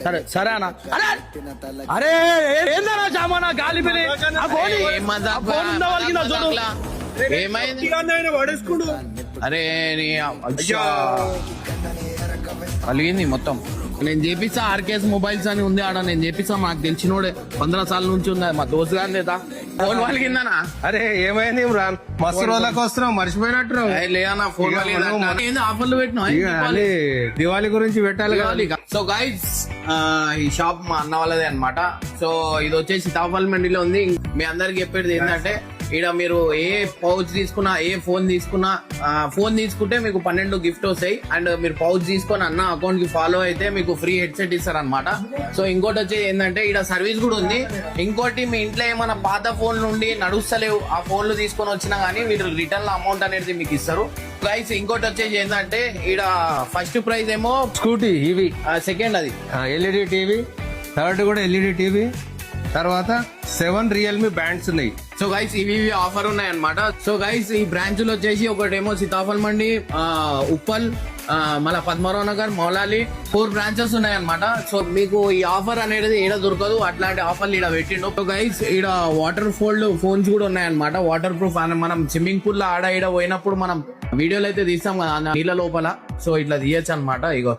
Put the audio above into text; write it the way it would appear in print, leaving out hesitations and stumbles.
సరే సరే అన్న. అరే అరే ఏందన్నా సామానా గాలి పెళ్ళి ఏమైంది? పడేసుకుండు. అరే కలిగింది మొత్తం. నేను చేపిస్తా ఆర్కేఎస్ మొబైల్స్ అని ఉంది ఆడ, నేను చేపిస్తా. మాకు తెలిసినోడే 15 సార్ల నుంచి ఉంది, మా దోస్తు గారి లేదా ఫోన్ వాళ్ళకిందనా. అరే ఏమైంది ఇమ్రాన్, మస్తు రోజులకు వస్తున్నావు, మర్చిపోయినట్టు లేదన్నా ఫోన్ ఆఫర్లు పెట్టినా దివాళీ గురించి పెట్టాలి కదా. సో గైస్ ఈ షాప్ మా అన్న వాళ్ళదే అన్నమాట. సో ఇది వచ్చేసి సీతాఫల్ మండిలో ఉంది. మీ అందరికి చెప్పేది ఏంటంటే ఇక్కడ మీరు ఏ పౌచ్ తీసుకున్నా, ఏ ఫోన్ తీసుకున్నా, ఫోన్ తీసుకుంటే మీకు 12 గిఫ్ట్ వస్తాయి. అండ్ మీరు పౌచ్ తీసుకొని అన్న అకౌంట్ కి ఫాలో అయితే మీకు ఫ్రీ హెడ్సెట్ ఇస్తారు అనమాట. సో ఇంకోటి వచ్చేది ఏంటంటే ఇక్కడ సర్వీస్ కూడా ఉంది. ఇంకోటి మీ ఇంట్లో ఏమైనా పాత ఫోన్ నుండి నడుస్తలేవు, ఆ ఫోన్లు తీసుకొని వచ్చినా గానీ మీరు రిటర్న్ లో అమౌంట్ అనేది మీకు ఇస్తారు. ప్రైస్ ఇంకోటి వచ్చేసి ఏంటంటే ఇక్కడ ఫస్ట్ ప్రైజ్ ఏమో స్కూటీ ఇవి, సెకండ్ అది ఎల్ఈడి టీవీ, థర్డ్ కూడా ఎల్ఈడి టీవీ, తర్వాత 7 రియల్మీ బ్యాండ్స్ ఉన్నాయి. సో గైస్ ఇవి ఆఫర్ ఉన్నాయి అనమాట. సో గైస్ ఈ బ్రాంచ్లు వచ్చేసి ఒకటేమో సీతాఫల్ మండి, ఉప్పల్, మళ్ళీ పద్మరావు నగర్, మౌలాలి, 4 బ్రాంచెస్ ఉన్నాయి అనమాట. సో మీకు ఈ ఆఫర్ అనేది ఈడ దొరకదు, అట్లాంటి ఆఫర్లు ఈడ పెట్టిండు. సో గైస్ ఈడ వాటర్ ఫోల్డ్ ఫోన్స్ కూడా ఉన్నాయన్నమాట, వాటర్ ప్రూఫ్. మనం స్విమ్మింగ్ పూల్ లో ఆడ ఈడ పోయినప్పుడు మనం వీడియోలు అయితే తీస్తాం కదా నీళ్ళ లోపల, సో ఇట్లా తీయచ్చు అనమాట. ఇగో